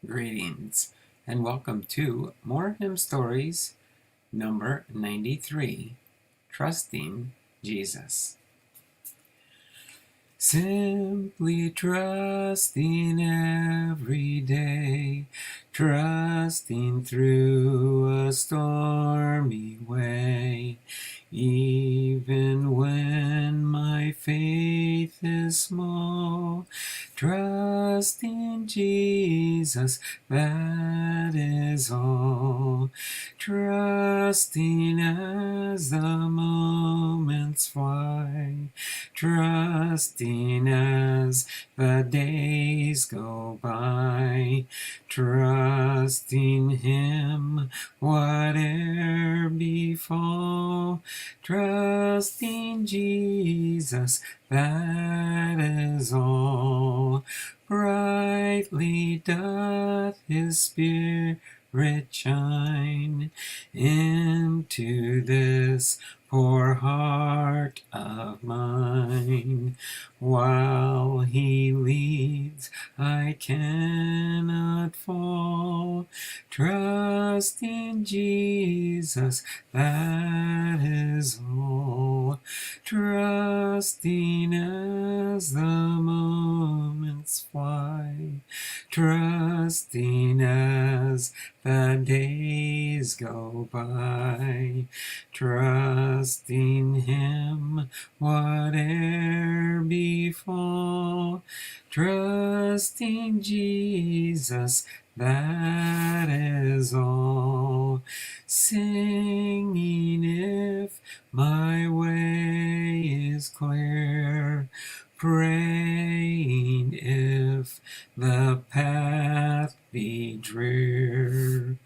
Greetings and welcome to More Hymn Stories number 93, Trusting Jesus. Simply trusting every day, trusting through a stormy way, even when my faith is small, trusting Jesus, that is all. Trusting as the moments fly, trusting as the days go by, trusting Him whate'er befall, trusting Jesus, that is all. Brightly doth His Spirit shine into this poor heart of mine. While He leads, I cannot fall, trusting Jesus, that is all. Trusting as the moments fly, trusting as the days go by, trusting Him whate'er befall, trusting Jesus, that is all. Singing if my way is clear, praying if the path be drear,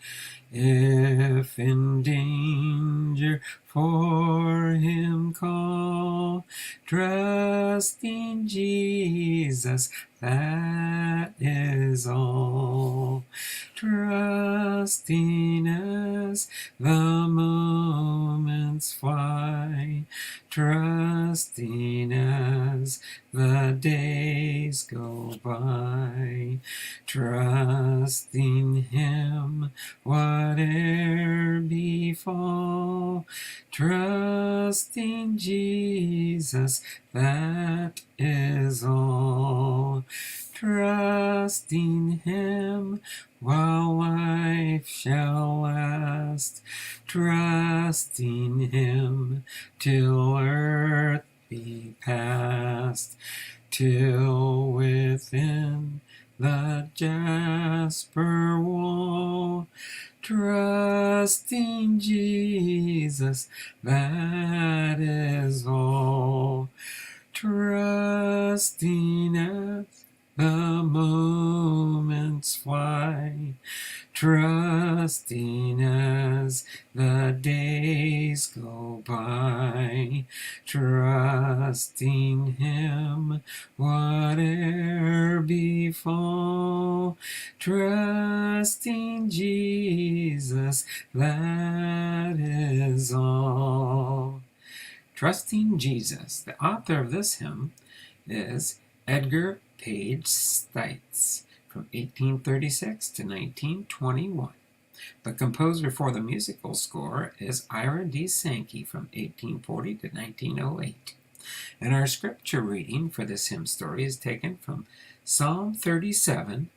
if in danger for Him call, trusting Jesus, that is all. Trusting as the moments fly, trusting as the days go by, trusting Him whate'er befall, trusting Jesus, that is all. Trusting Him while life shall last, trusting Him till earth be past, till within the jasper wall, trusting Jesus, that is all. Trusting as the moments fly, trusting as the days go by, trusting Him whate'er befall, trusting Jesus, that is all. Trusting Jesus. The author of this hymn is Edgar Page Stites from 1836 to 1921. The composer for the musical score is Ira D. Sankey from 1840 to 1908. And our scripture reading for this hymn story is taken from Psalm 37,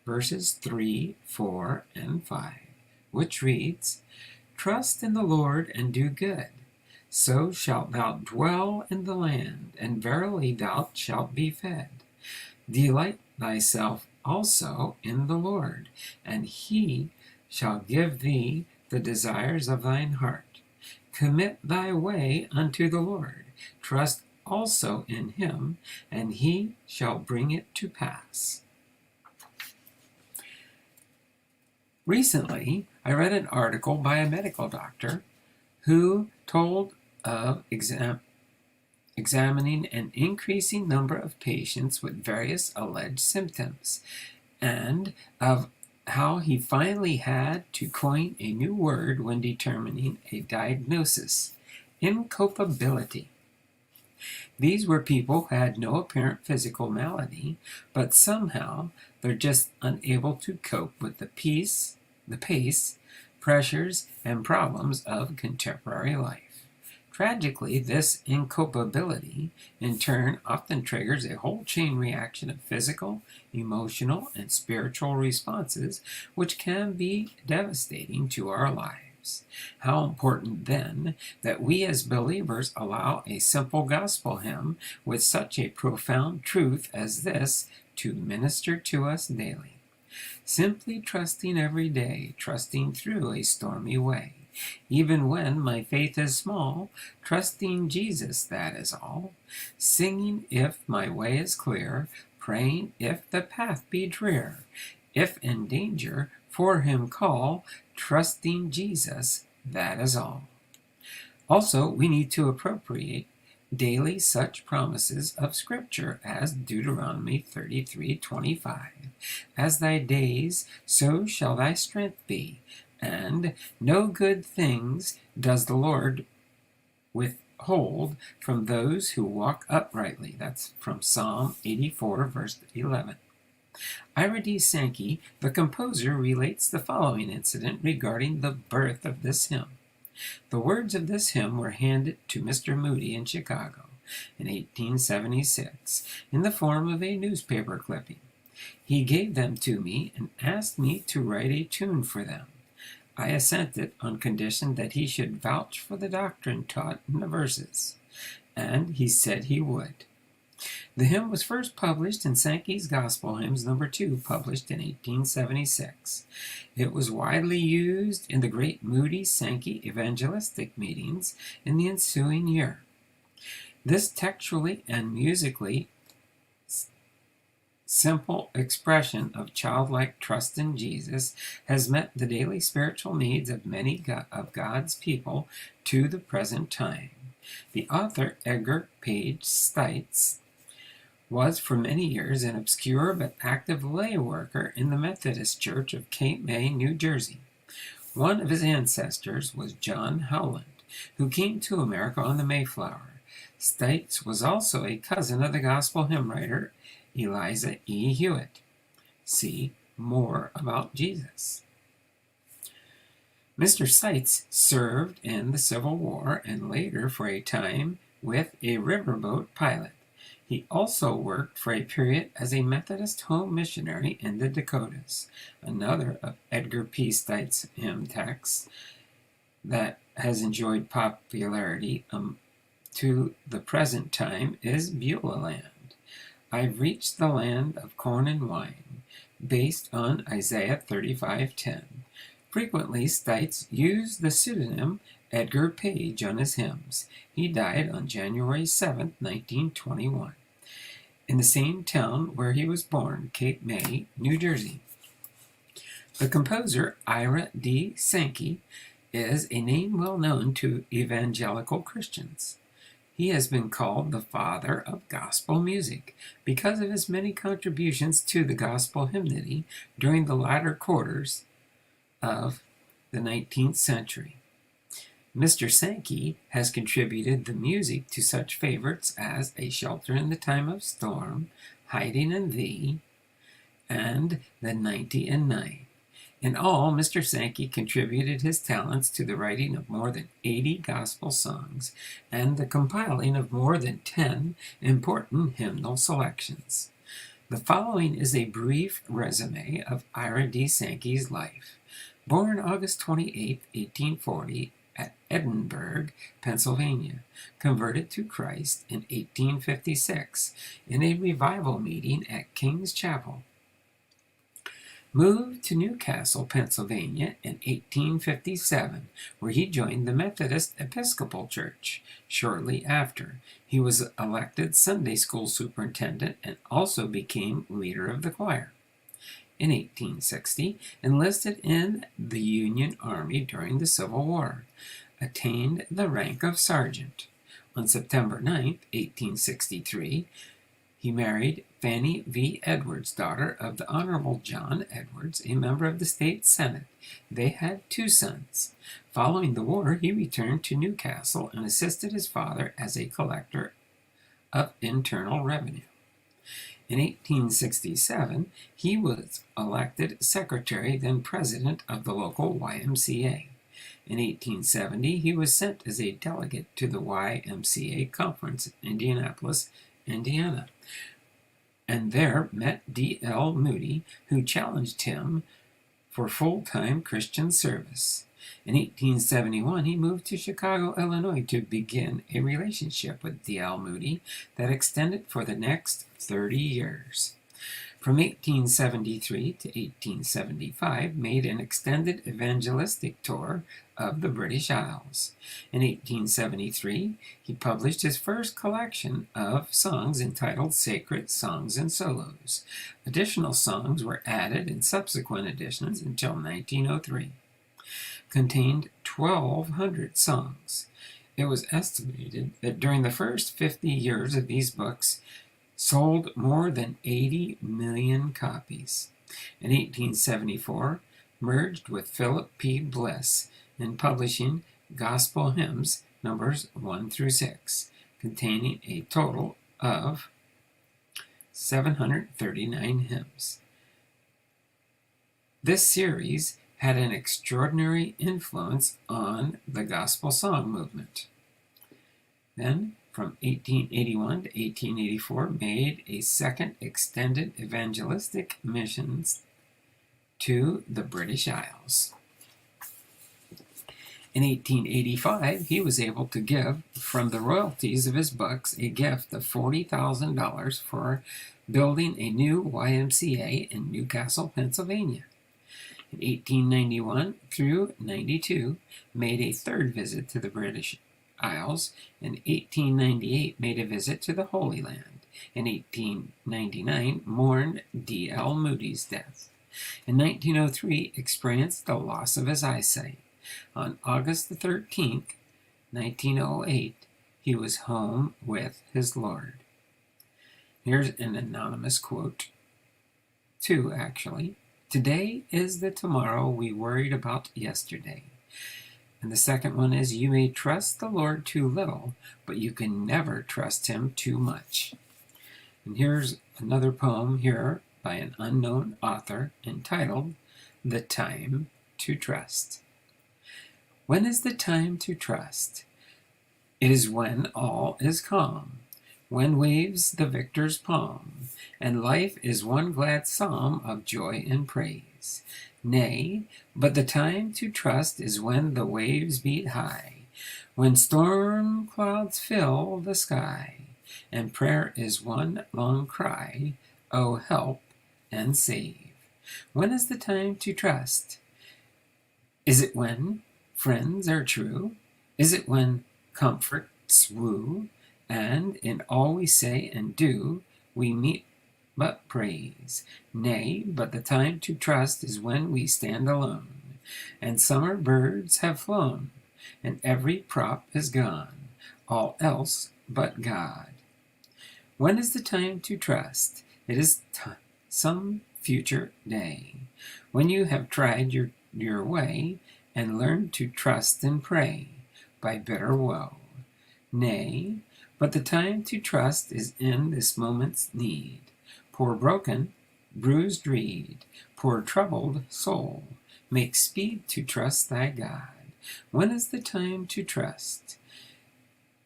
verses 3, 4, and 5, which reads, "Trust in the Lord and do good, so shalt thou dwell in the land, and verily thou shalt be fed. Delight thyself also in the Lord, and He shall give thee the desires of thine heart. Commit thy way unto the Lord. Trust also in Him, and He shall bring it to pass." Recently, I read an article by a medical doctor who told of examining an increasing number of patients with various alleged symptoms, and of how he finally had to coin a new word when determining a diagnosis: inculpability. These were people who had no apparent physical malady, but somehow they're just unable to cope with the pace, pressures, and problems of contemporary life. Tragically, this incapability, in turn, often triggers a whole chain reaction of physical, emotional, and spiritual responses, which can be devastating to our lives. How important, then, that we as believers allow a simple gospel hymn with such a profound truth as this to minister to us daily. Simply trusting every day, trusting through a stormy way. Even when my faith is small, trusting Jesus, that is all. Singing if my way is clear, praying if the path be drear. If in danger, for him call, trusting Jesus, that is all. Also, we need to appropriate daily such promises of Scripture as Deuteronomy 33:25. As thy days, so shall thy strength be, and no good things does the Lord withhold from those who walk uprightly. That's from Psalm 84, verse 11. Ira D. Sankey, the composer, relates the following incident regarding the birth of this hymn. The words of this hymn were handed to Mr. Moody in Chicago in 1876 in the form of a newspaper clipping. He gave them to me and asked me to write a tune for them. I assented on condition that he should vouch for the doctrine taught in the verses, and he said he would. The hymn was first published in Sankey's Gospel Hymns No. 2, published in 1876. It was widely used in the great Moody Sankey evangelistic meetings in the ensuing year. This textually and musically simple expression of childlike trust in Jesus has met the daily spiritual needs of many of God's people to the present time. The author, Edgar Page Stites, was for many years an obscure but active lay worker in the Methodist Church of Cape May, New Jersey. One of his ancestors was John Howland, who came to America on the Mayflower. Stites was also a cousin of the gospel hymn writer Eliza E. Hewitt. See more about Jesus. Mr. Stites served in the Civil War and later for a time with a riverboat pilot. He also worked for a period as a Methodist home missionary in the Dakotas. Another of Edgar P. Stites' hymn texts that has enjoyed popularity to the present time is Beulah Land. I've reached the land of corn and wine, based on Isaiah 35:10. Frequently, Stites used the pseudonym Edgar Page on his hymns. He died on January 7, 1921, in the same town where he was born, Cape May, New Jersey. The composer, Ira D. Sankey, is a name well known to evangelical Christians. He has been called the father of gospel music because of his many contributions to the gospel hymnody during the latter quarters of the 19th century. Mr. Sankey has contributed the music to such favorites as A Shelter in the Time of Storm, Hiding in Thee, and The 90 and 9. In all, Mr. Sankey contributed his talents to the writing of more than 80 gospel songs and the compiling of more than 10 important hymnal selections. The following is a brief resume of Ira D. Sankey's life. Born August 28, 1840, at Edinburgh, Pennsylvania, converted to Christ in 1856 in a revival meeting at King's Chapel. Moved to Newcastle, Pennsylvania in 1857, where he joined the Methodist Episcopal Church. Shortly after, he was elected Sunday school superintendent and also became leader of the choir. In 1860, enlisted in the Union Army during the Civil War, attained the rank of sergeant. On September 9, 1863, he married Fannie V. Edwards, daughter of the Honorable John Edwards, a member of the state Senate. They had 2 sons. Following the war, he returned to Newcastle and assisted his father as a collector of Internal Revenue. In 1867, he was elected secretary, then president of the local YMCA. In 1870, he was sent as a delegate to the YMCA conference in Indianapolis, Indiana, and there met D.L. Moody, who challenged him for full-time Christian service. In 1871, he moved to Chicago, Illinois to begin a relationship with D.L. Moody that extended for the next 30 years. From 1873 to 1875, made an extended evangelistic tour of the British Isles. In 1873, he published his first collection of songs entitled Sacred Songs and Solos. Additional songs were added in subsequent editions until 1903. Contained 1,200 songs. It was estimated that during the first 50 years of these books, sold more than 80 million copies. In 1874, merged with Philip P. Bliss in publishing gospel hymns numbers 1 through 6, containing a total of 739 hymns. This series had an extraordinary influence on the gospel song movement. Then, from 1881 to 1884, made a second extended evangelistic missions to the British Isles. In 1885, he was able to give, from the royalties of his books, a gift of $40,000 for building a new YMCA in Newcastle, Pennsylvania. In 1891 through 92, made a third visit to the British Isles. In 1898, made a visit to the Holy Land. In 1899, mourned D.L. Moody's death. In 1903, experienced the loss of his eyesight. On August the 13th, 1908, he was home with his Lord. Here's an anonymous quote, two actually. Today is the tomorrow we worried about yesterday. And the second one is, you may trust the Lord too little, but you can never trust him too much. And here's another poem here by an unknown author entitled, The Time to Trust. When is the time to trust? It is when all is calm, when waves the victor's palm, and life is one glad psalm of joy and praise. Nay, but the time to trust is when the waves beat high, when storm clouds fill the sky, and prayer is one long cry, oh, help and save. When is the time to trust? Is it when friends are true? Is it when comforts woo, and in all we say and do, we meet but praise? Nay, but the time to trust is when we stand alone, and summer birds have flown, and every prop is gone, all else but God. When is the time to trust? It is some future day, when you have tried your way, and learned to trust and pray by bitter woe. Nay, but the time to trust is in this moment's need. Poor broken, bruised reed, poor troubled soul, make speed to trust thy God. When is the time to trust?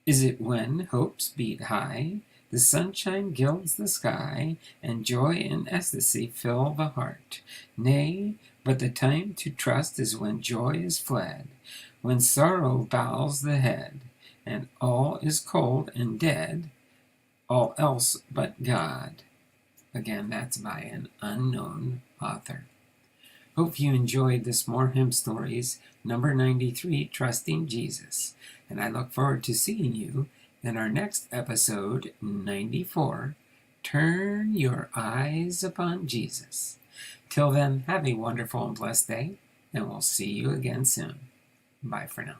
Is it when hopes beat high, the sunshine gilds the sky, and joy and ecstasy fill the heart? Nay, but the time to trust is when joy is fled, when sorrow bows the head, and all is cold and dead, all else but God. Again, that's by an unknown author. Hope you enjoyed this More Hymn Stories, number 93, Trusting Jesus. And I look forward to seeing you in our next episode, 94, Turn Your Eyes Upon Jesus. Till then, have a wonderful and blessed day, and we'll see you again soon. Bye for now.